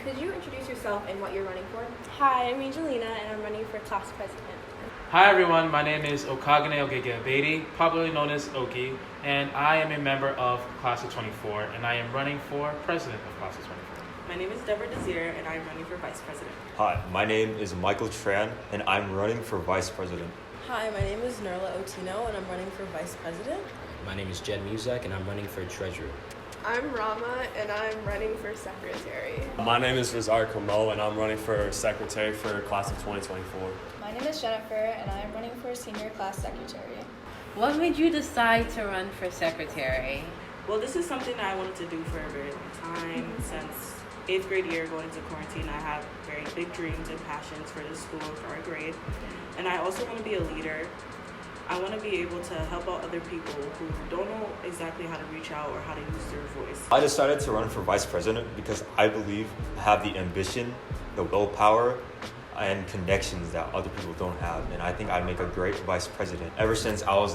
Could you introduce yourself and what you're running for? Hi, I'm Angelina and I'm running for class president. Hi everyone, my name is Okagane Ogege popularly known as Oki, and I am a member of Class of 24, and I am running for president of Class of 24. My name is Deborah Desir, and I'm running for vice president. Hi, my name is Michael Tran, and I'm running for vice president. Hi, my name is Nerla Otino, and I'm running for vice president. My name is Jed Muzak, and I'm running for treasurer. I'm Rama, and I'm running for secretary. My name is Rizar Kamo, and I'm running for secretary for class of 2024. My name is Jennifer, and I am running for senior class secretary. What made you decide to run for secretary? Well, this is something that I wanted to do for a very long time. Since 8th grade year going into quarantine, I have very big dreams and passions for this school and for our grade. And I also want to be a leader. I want to be able to help out other people who don't know exactly how to reach out or how to use their voice. I decided to run for vice president because I believe I have the ambition, the willpower, and connections that other people don't have. And I think I'd make a great vice president. Ever since I was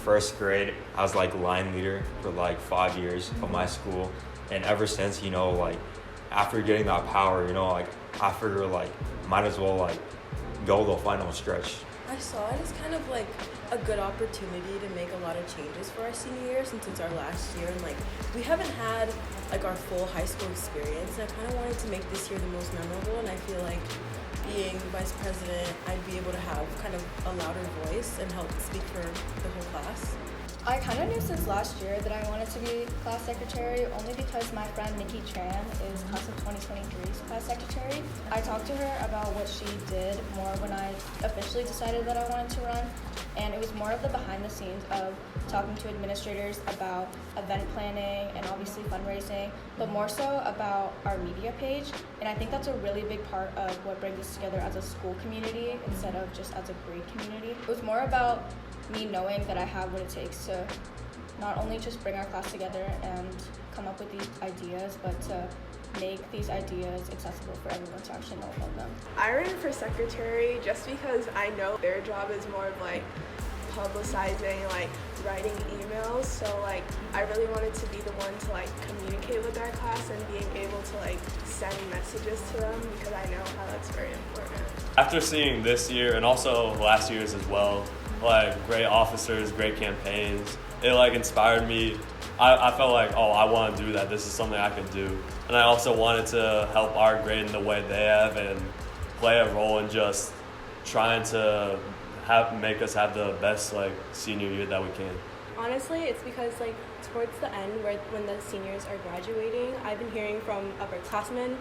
first grade, I was line leader for 5 years of my school. And ever since, after getting that power, I figure might as well go the final stretch. I saw it as kind of a good opportunity to make a lot of changes for our senior year since it's our last year, and we haven't had our full high school experience, and I kind of wanted to make this year the most memorable. And I feel like being vice president, I'd be able to have kind of a louder voice and help speak for the whole class. I kind of knew since last year that I wanted to be class secretary only because my friend Nikki Tran is class of 2023's class secretary. I talked to her about what she did more when I officially decided that I wanted to run, and it was more of the behind the scenes of talking to administrators about event planning and obviously fundraising, but more so about our media page. And I think that's a really big part of what brings us together as a school community instead of just as a grade community. It was more about me knowing that I have what it takes to not only just bring our class together and come up with these ideas, but to make these ideas accessible for everyone to actually know about them. I ran for secretary just because I know their job is more of publicizing, writing emails. So I really wanted to be the one to communicate with our class and being able to send messages to them, because I know how that's very important. After seeing this year and also last year's as well, great officers, great campaigns, it inspired me. I felt I want to do that. This is something I can do. And I also wanted to help our grade in the way they have and play a role in just trying to make us have the best senior year that we can. Honestly, it's because towards the end when the seniors are graduating, I've been hearing from upperclassmen,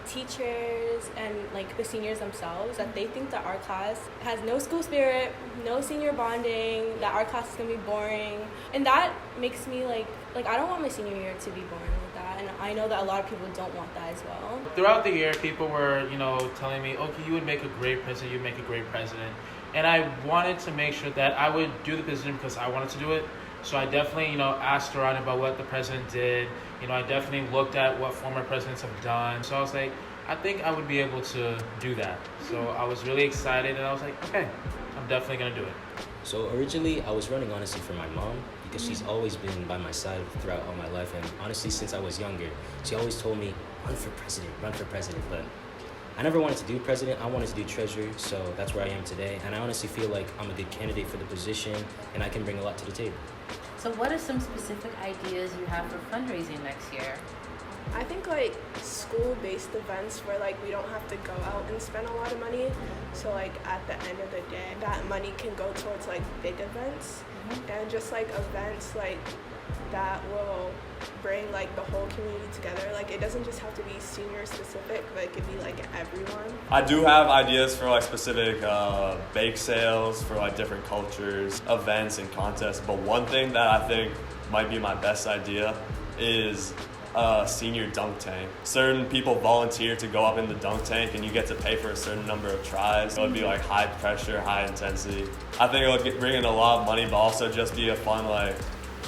teachers, and the seniors themselves that they think that our class has no school spirit, no senior bonding, that our class is going to be boring. And that makes me I don't want my senior year to be boring like that, and I know that a lot of people don't want that as well. Throughout the year, people were, telling me, okay, you would make a great president, you'd make a great president. And I wanted to make sure that I would do the position because I wanted to do it. So I definitely, asked around about what the president did. I definitely looked at what former presidents have done. So I was I think I would be able to do that. So I was really excited, and I was okay, I'm definitely going to do it. So originally, I was running honestly for my mom because she's always been by my side throughout all my life. And honestly, since I was younger, she always told me, run for president. But I never wanted to do president. I wanted to do treasurer. So that's where I am today. And I honestly feel like I'm a good candidate for the position, and I can bring a lot to the table. So what are some specific ideas you have for fundraising next year? I think school-based events where we don't have to go out and spend a lot of money. So at the end of the day, that money can go towards big events, and just events that will bring the whole community together. It doesn't just have to be senior specific, but it could be everyone. I do have ideas for specific bake sales for different cultures, events, and contests. But one thing that I think might be my best idea is a senior dunk tank. Certain people volunteer to go up in the dunk tank, and you get to pay for a certain number of tries. So it would be high pressure, high intensity. I think it would bring in a lot of money, but also just be a fun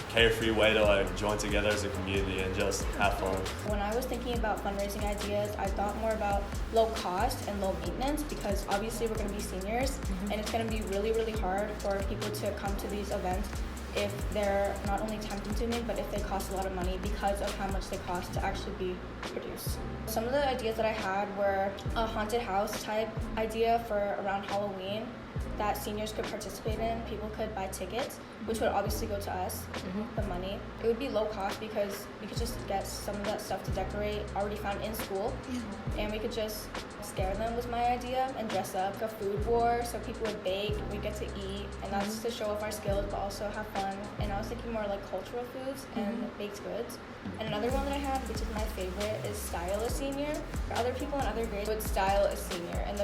carefree way to join together as a community and just have fun. When I was thinking about fundraising ideas, I thought more about low cost and low maintenance, because obviously we're going to be seniors, and it's going to be really, really hard for people to come to these events if they're not only time consuming, but if they cost a lot of money because of how much they cost to actually be produced. Some of the ideas that I had were a haunted house type idea for around Halloween that seniors could participate in. People could buy tickets, which would obviously go to us, the money. It would be low cost because we could just get some of that stuff to decorate already found in school, and we could just scare them was my idea, and dress up a food war so people would bake, we get to eat, and that's to show off our skills but also have fun. And I was thinking more like cultural foods and baked goods. And another one that I had, which is my favorite, is style a senior. Other people in other grades would style a senior, and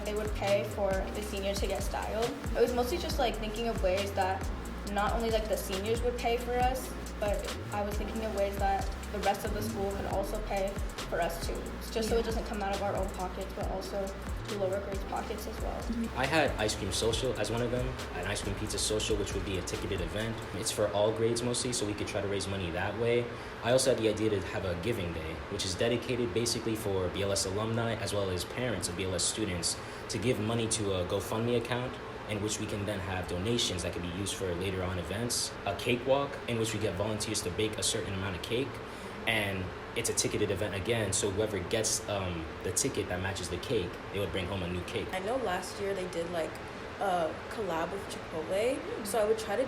they would pay for the senior to get styled. It was mostly just like thinking of ways that not only like the seniors would pay for us, but I was thinking of ways that the rest of the school could also pay for us too. Just so it doesn't come out of our own pockets, but also the lower grades pockets as well. I had ice cream social as one of them, an ice cream pizza social, which would be a ticketed event. It's for all grades mostly, so we could try to raise money that way. I also had the idea to have a giving day, which is dedicated basically for BLS alumni as well as parents of BLS students to give money to a GoFundMe account, in which we can then have donations that can be used for later on events. A cakewalk, in which we get volunteers to bake a certain amount of cake, and it's a ticketed event again, so whoever gets the ticket that matches the cake, they would bring home a new cake. I know last year they did like a collab with Chipotle, so I would try to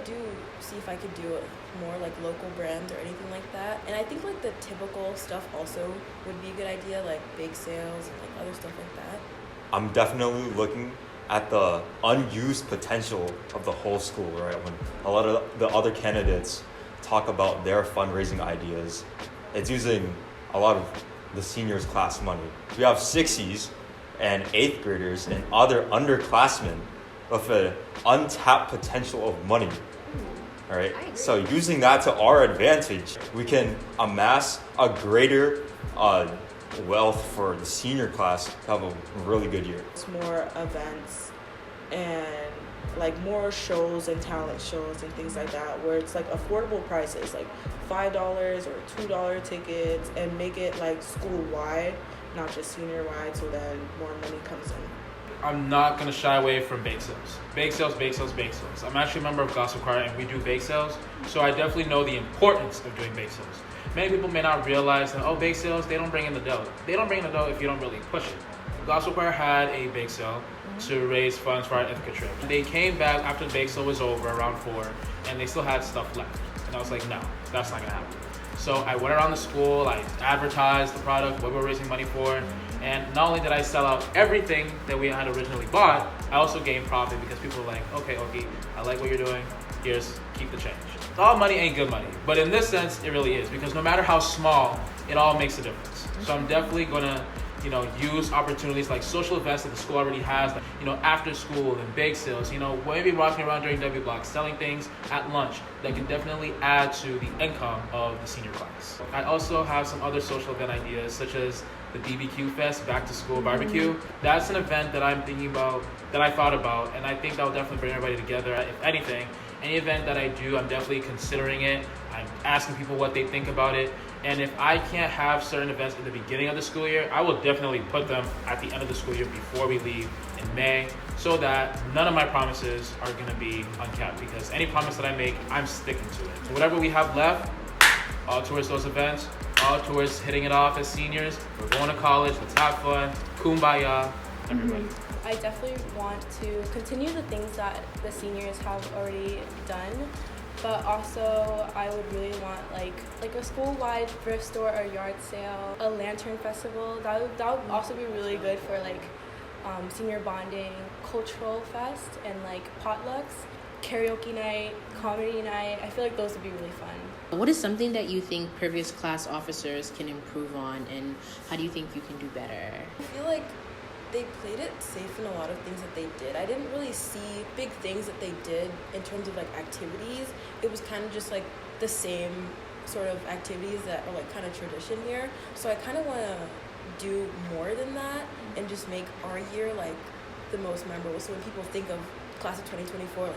see if I could do more like local brands or anything like that. And I think like the typical stuff also would be a good idea, like bake sales and like other stuff like that. I'm definitely looking at the unused potential of the whole school, right? When a lot of the other candidates talk about their fundraising ideas, it's using a lot of the seniors class money. We have 60s and 8th graders and other underclassmen with an untapped potential of money. All right. So using that to our advantage, we can amass a greater wealth for the senior class to have a really good year. It's more events and like more shows and talent shows and things like that, where it's like affordable prices, like $5 or $2 tickets, and make it like school wide, not just senior wide, so then more money comes in. I'm not going to shy away from bake sales. Bake sales, bake sales, bake sales. I'm actually a member of Gospel Choir, and we do bake sales, so I definitely know the importance of doing bake sales. Many people may not realize that, bake sales, they don't bring in the dough. They don't bring in the dough if you don't really push it. Gospel Choir had a bake sale to raise funds for our Ithaca trip. They came back after the bake sale was over around 4, and they still had stuff left. And I was like, no, that's not going to happen. So I went around the school, I advertised the product, what we were raising money for, and not only did I sell out everything that we had originally bought, I also gained profit because people were like, okay, I like what you're doing, keep the change. All money ain't good money, but in this sense, it really is, because no matter how small, it all makes a difference. So I'm definitely gonna use opportunities like social events that the school already has, like, after school and bake sales, maybe walking around during W blocks, selling things at lunch that can definitely add to the income of the senior class. I also have some other social event ideas, such as the BBQ Fest, back to school barbecue. That's an event that I'm thinking about, that I thought about, and I think that will definitely bring everybody together. If anything, any event that I do, I'm definitely considering it. I'm asking people what they think about it. And if I can't have certain events at the beginning of the school year, I will definitely put them at the end of the school year before we leave in May, so that none of my promises are going to be unkept, because any promise that I make, I'm sticking to it. Whatever we have left, all towards those events, all towards hitting it off as seniors. We're going to college, let's have fun, kumbaya, everybody. I definitely want to continue the things that the seniors have already done, but also I would really want like a school-wide thrift store or yard sale, a lantern festival. That would also be really good for senior bonding, cultural fest, and potlucks, karaoke night, comedy night. I feel like those would be really fun. What is something that you think previous class officers can improve on, and how do you think you can do better? I feel like they played it safe in a lot of things that they did. I didn't really see big things that they did in terms of activities. It was kind of just the same sort of activities that are kind of tradition here. So I kind of want to do more than that and just make our year the most memorable. So when people think of class of 2024,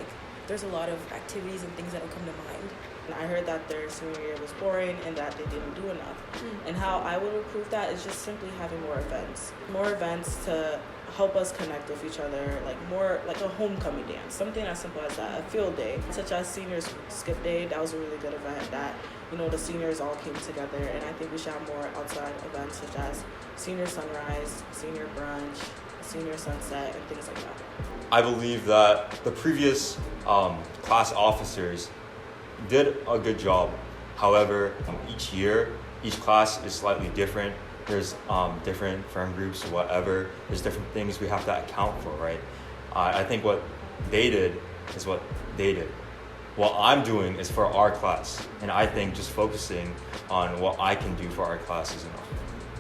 there's a lot of activities and things that will come to mind. And I heard that their senior year was boring and that they didn't do enough. And how I would improve that is just simply having more events to help us connect with each other, like more like a homecoming dance, something as simple as that, a field day, such as seniors skip day. That was a really good event that, you know, the seniors all came together, and I think we should have more outside events such as senior sunrise, senior brunch, senior sunset, and things like that. I believe that the previous class officers did a good job. However, each year, each class is slightly different. There's different friend groups or whatever. There's different things we have to account for, right? I think what they did is what they did. What I'm doing is for our class, and I think just focusing on what I can do for our class is enough.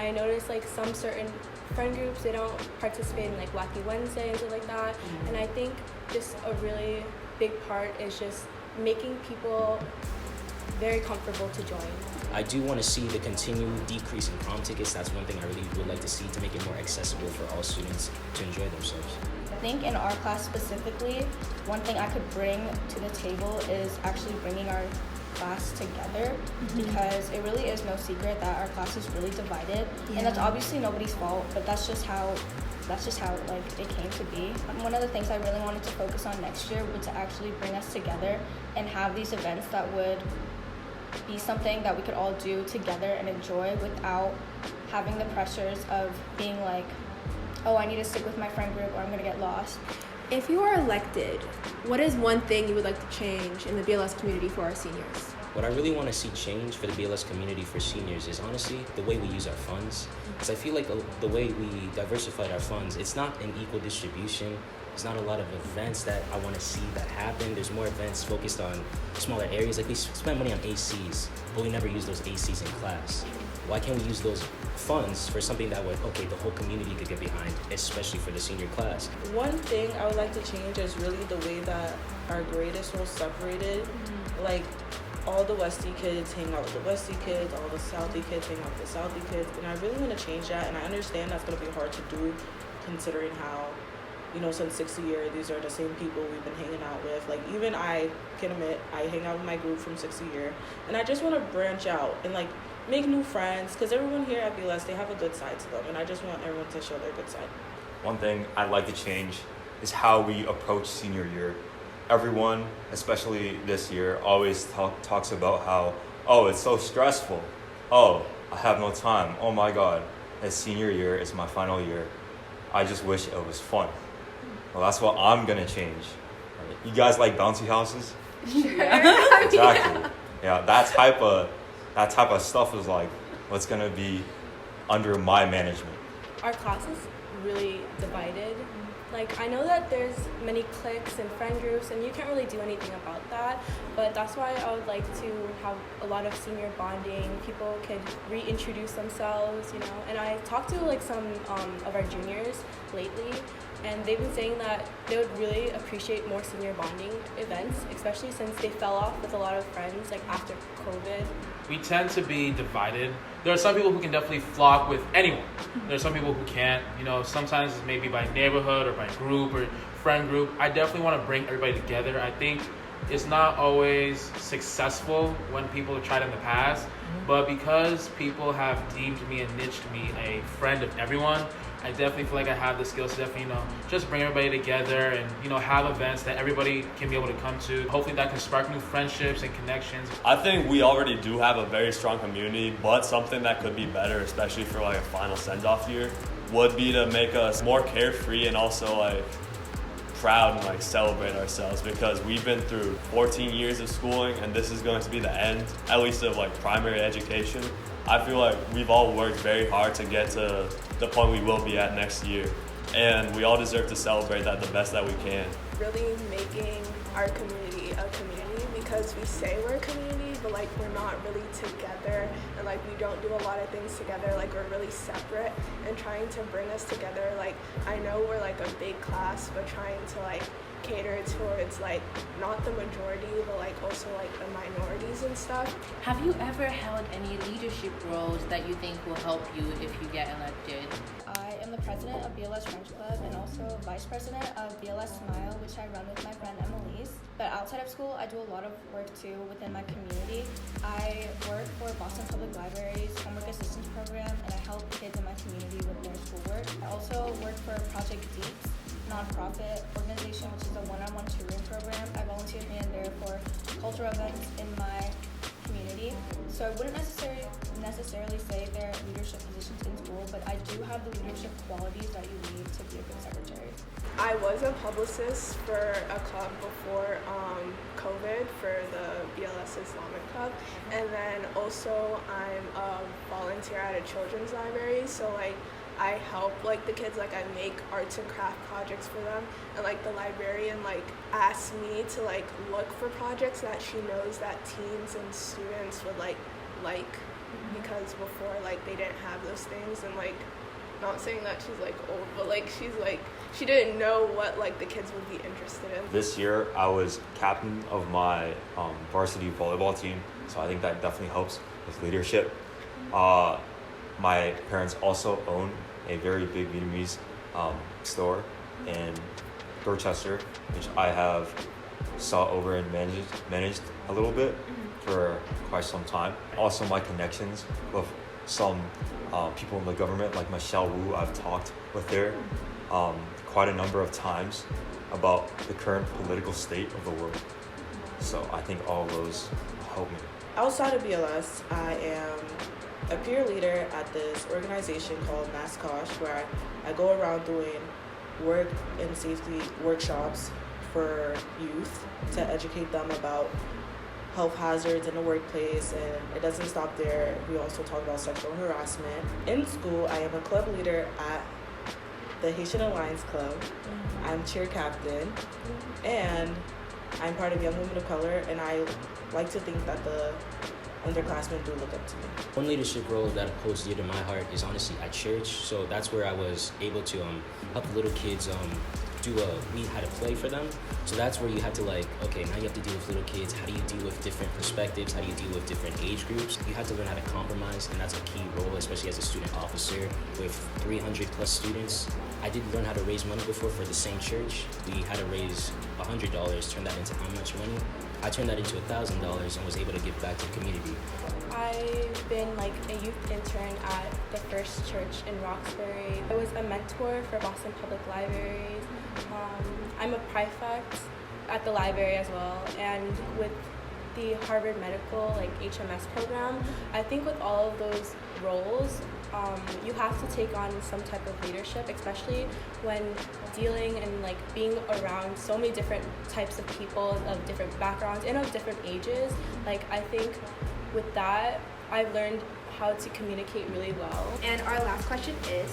I noticed like some certain friend groups, they don't participate in like Wacky Wednesday and stuff like that. And I think just a really big part is just making people very comfortable to join. I do want to see the continued decrease in prom tickets. That's one thing I really would like to see to make it more accessible for all students to enjoy themselves. I think in our class specifically, one thing I could bring to the table is actually bringing our class together, because it really is no secret that our class is really divided, and that's obviously nobody's fault, but that's just how like it came to be. One of the things I really wanted to focus on next year would to actually bring us together and have these events that would be something that we could all do together and enjoy without having the pressures of being like, oh, I need to stick with my friend group or I'm gonna get lost. If you are elected, what is one thing you would like to change in the BLS community for our seniors? What I really want to see change for the BLS community for seniors is honestly the way we use our funds. Because I feel like the way we diversified our funds, it's not an equal distribution. There's not a lot of events that I want to see that happen. There's more events focused on smaller areas. Like we spend money on ACs, but we never use those ACs in class. Why can't we use those funds for something that would, the whole community could get behind, especially for the senior class? One thing I would like to change is really the way that our grade is so separated. Like, all the Westie kids hang out with the Westie kids, all the Southie kids hang out with the Southie kids, and I really want to change that, and I understand that's going to be hard to do considering how, you know, since 6th year, these are the same people we've been hanging out with. Like, even I can admit, I hang out with my group from 6th year, and I just want to branch out and, like, make new friends, because everyone here at BLS, they have a good side to them, and I just want everyone to show their good side. One thing I'd like to change is how we approach senior year. Everyone, especially this year, always talks about how, it's so stressful. I have no time. Oh my God, it's senior year, it's my final year. I just wish it was fun. Well, that's what I'm gonna change. You guys like bouncy houses? Sure. Exactly. Yeah, that type of stuff is like what's gonna be under my management. Our class is really divided. Like, I know that there's many cliques and friend groups, and you can't really do anything about that, but that's why I would like to have a lot of senior bonding. People could reintroduce themselves, you know, and I talked to, like, some of our juniors lately, and they've been saying that they would really appreciate more senior bonding events, especially since they fell off with a lot of friends, like, after COVID. We tend to be divided. There are some people who can definitely flock with anyone. There are some people who can't. You know, sometimes it's maybe by neighborhood or by group or friend group. I definitely want to bring everybody together. I think it's not always successful when people have tried in the past, but because people have deemed me and niched me a friend of everyone, I definitely feel like I have the skills to definitely, just bring everybody together and, have events that everybody can be able to come to. Hopefully that can spark new friendships and connections. I think we already do have a very strong community, but something that could be better, especially for like a final send-off year, would be to make us more carefree and also like proud and like celebrate ourselves, because we've been through 14 years of schooling and this is going to be the end, at least of like primary education. I feel like we've all worked very hard to get to the point we will be at next year, and we all deserve to celebrate that the best that we can. Really making our community a community, because we say we're a community, but like we're not really together, and like we don't do a lot of things together, like we're really separate, and trying to bring us together. Like, I know we're like a big class, but trying to like cater towards like not the majority, but like also like the minorities and stuff. Have you ever held any leadership roles that you think will help you if you get elected? I am the president president of BLS French Club and also vice president of BLS Smile, which I run with my friend Emily's. But outside of school, I do a lot of work too within my community. I work for Boston Public Library's Homework Assistance Program, and I help kids in my community with their schoolwork. I also work for Project Deeps, nonprofit organization, which is a one-on-one tutoring program. I volunteer here and there for cultural events in my community. So I wouldn't necessarily say they're leadership positions in school, but I do have the leadership qualities that you need to be a good secretary. I was a publicist for a club before COVID for the BLS Islamic Club, and then also I'm a volunteer at a children's library. So like I help like the kids, like I make arts and craft projects for them, and like the librarian like asks me to like look for projects that she knows that teens and students would like because before like they didn't have those things, and like not saying that she's like old, but like she's like she didn't know what like the kids would be interested in. This year I was captain of my varsity volleyball team, so I think that definitely helps with leadership. My parents also own a very big Vietnamese store in Dorchester, which I have saw over and managed a little bit for quite some time. Also my connections with some people in the government, like Michelle Wu, I've talked with her quite a number of times about the current political state of the world. So I think all of those help me. Outside of BLS, I am a peer leader at this organization called NASCOSH, where I go around doing work and safety workshops for youth to educate them about health hazards in the workplace, and it doesn't stop there. We also talk about sexual harassment. In school, I am a club leader at the Haitian Alliance Club. I'm cheer captain, and I'm part of Young Women of Color, and I like to think that the underclassmen do look up to me. One leadership role that holds dear to my heart is honestly at church. So that's where I was able to help the little kids we had a play for them. So that's where you have to like, okay, now you have to deal with little kids. How do you deal with different perspectives? How do you deal with different age groups? You have to learn how to compromise, and that's a key role, especially as a student officer with 300 plus students. I did learn how to raise money before for the same church. We had to raise $100, turn that into how much money? I turned that into $1,000 and was able to give back to the community. I've been like a youth intern at the First Church in Roxbury. I was a mentor for Boston Public Libraries. I'm a prefect at the library as well, and with the Harvard Medical like HMS program, I think with all of those roles, you have to take on some type of leadership, especially when dealing and like being around so many different types of people of different backgrounds and of different ages. Like I think with that, I've learned how to communicate really well. And our last question is,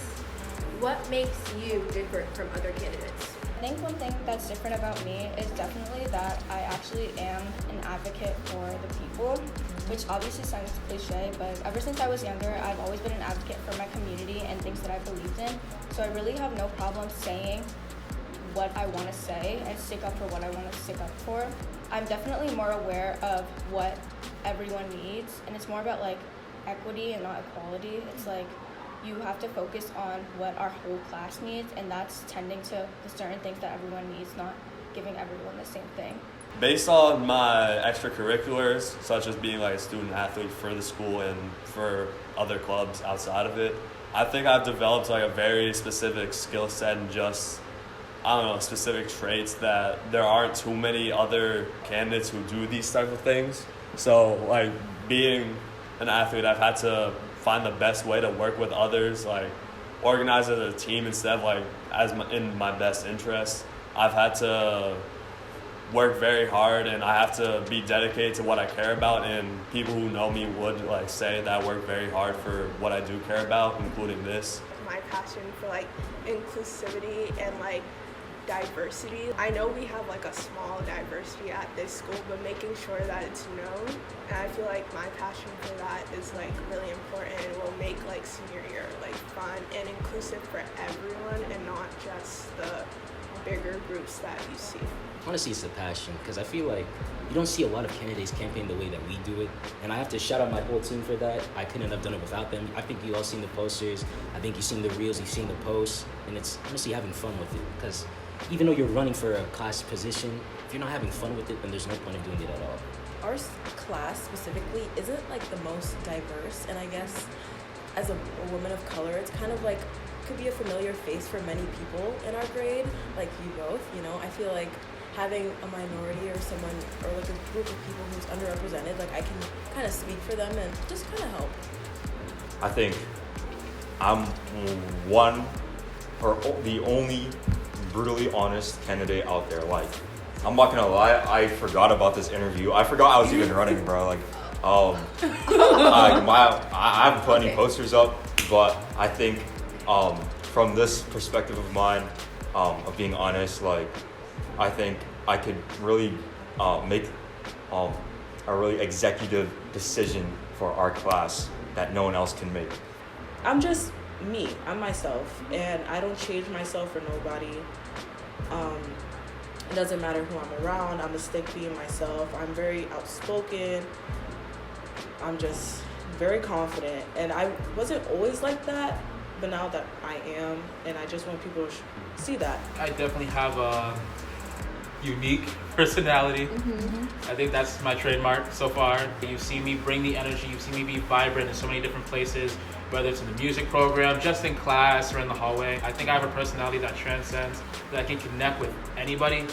what makes you different from other candidates? I think one thing that's different about me is definitely that I actually am an advocate for the people, which obviously sounds cliche, but ever since I was younger, I've always been an advocate for my community and things that I believed in. So I really have no problem saying what I want to say and stick up for what I want to stick up for. I'm definitely more aware of what everyone needs, and it's more about like equity and not equality. It's like you have to focus on what our whole class needs, and that's tending to the certain things that everyone needs, not giving everyone the same thing. Based on my extracurriculars, such as being like a student athlete for the school and for other clubs outside of it, I think I've developed like a very specific skill set and just, I don't know, specific traits that there aren't too many other candidates who do these type of things. So like being an athlete, I've had to find the best way to work with others, like organize as a team instead of like in my best interest. I've had to work very hard, and I have to be dedicated to what I care about, and people who know me would like say that I work very hard for what I do care about, including this. My passion for like inclusivity and like diversity. I know we have like a small diversity at this school, but making sure that it's known, and I feel like my passion for that is like really important and will make like senior year like fun and inclusive for everyone and not just the bigger groups that you see? Honestly, it's the passion, because I feel like you don't see a lot of candidates campaign the way that we do it, and I have to shout out my whole team for that. I couldn't have done it without them. I think you all seen the posters, I think you've seen the reels, you've seen the posts, and it's honestly having fun with it, because even though you're running for a class position, if you're not having fun with it, then there's no point of doing it at all. Our class specifically isn't like the most diverse, and I guess as a woman of color, it's kind of like could be a familiar face for many people in our grade, like you both. You know, I feel like having a minority or someone or like a group of people who's underrepresented, like I can kind of speak for them and just kind of help. I think I'm one or the only brutally honest candidate out there. Like, I'm not gonna lie, I forgot about this interview. I forgot I was even running, bro. Like, I haven't put any posters up, but I think from this perspective of mine, of being honest, like, I think I could really make a really executive decision for our class that no one else can make. I'm just me. I'm myself, and I don't change myself for nobody. It doesn't matter who I'm around. I'm a stick being myself. I'm very outspoken. I'm just very confident, and I wasn't always like that, but now that I am, and I just want people to see that. I definitely have a unique personality. I think that's my trademark so far. You've seen me bring the energy, you've seen me be vibrant in so many different places, whether it's in the music program, just in class, or in the hallway. I think I have a personality that transcends, that I can connect with anybody and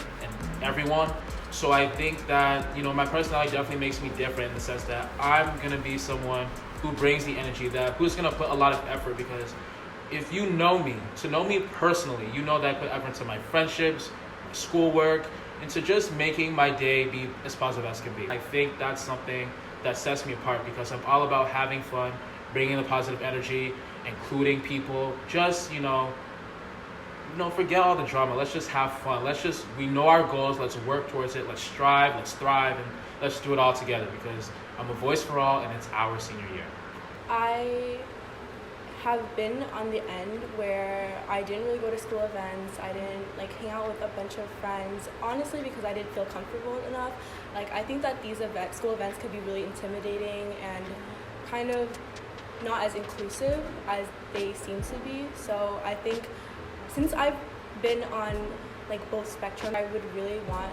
everyone. So I think that, you know, my personality definitely makes me different in the sense that I'm gonna be someone who brings the energy, who's gonna put a lot of effort, because if you know me, to know me personally, you know that I put effort into my friendships, my schoolwork, into just making my day be as positive as can be. I think that's something that sets me apart, because I'm all about having fun, bringing the positive energy, including people, just, forget all the drama. Let's just have fun. We know our goals. Let's work towards it. Let's strive. Let's thrive. And let's do it all together, because I'm a voice for all, and it's our senior year. I have been on the end where I didn't really go to school events. I didn't hang out with a bunch of friends, honestly, because I didn't feel comfortable enough. I think that these school events could be really intimidating and kind of not as inclusive as they seem to be. So I think since I've been on both spectrum, I would really want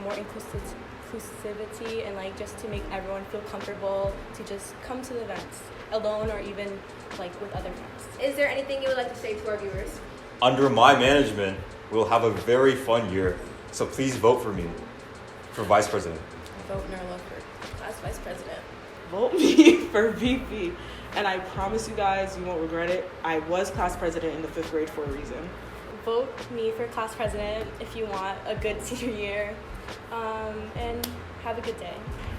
more inclusivity and just to make everyone feel comfortable to just come to the events alone or even with other friends. Is there anything you would like to say to our viewers? Under my management, we'll have a very fun year. So please vote for me for vice president. Vote Nerla for class vice president. Vote me for VP. And I promise you guys, you won't regret it. I was class president in the 5th grade for a reason. Vote me for class president if you want a good senior year. And have a good day.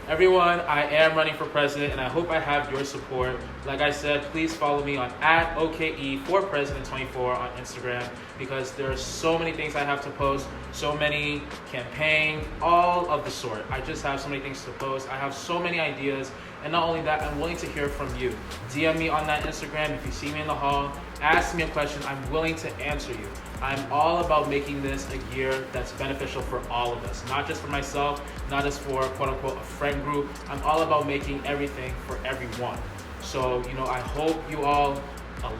Everyone, I am running for president, and I hope I have your support. Like I said, please follow me on @OKE4President24 on Instagram, because there are so many things I have to post, so many campaign, all of the sort. I just have so many things to post. I have so many ideas, and not only that, I'm willing to hear from you. DM me on that Instagram if you see me in the hall. Ask me a question. I'm willing to answer you. I'm all about making this a year that's beneficial for all of us, not just for myself, not just for quote unquote a friend group. I'm all about making everything for everyone. So, I hope you all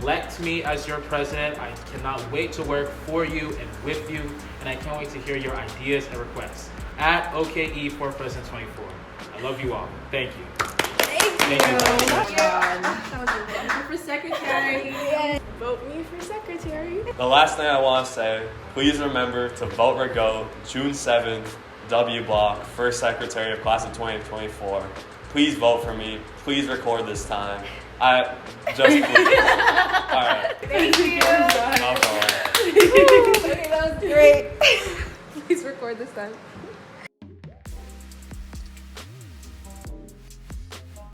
elect me as your president. I cannot wait to work for you and with you, and I can't wait to hear your ideas and requests. @OKE4President24. I love you all. Thank you. Thank you. That was a for secretary. Vote me for secretary. The last thing I want to say, please remember to vote or go June 7th, W Block, first secretary of class of 2024. Please vote for me. Please record this time. Please. All right. Thank you. No problem. Okay, that was great. Please record this time.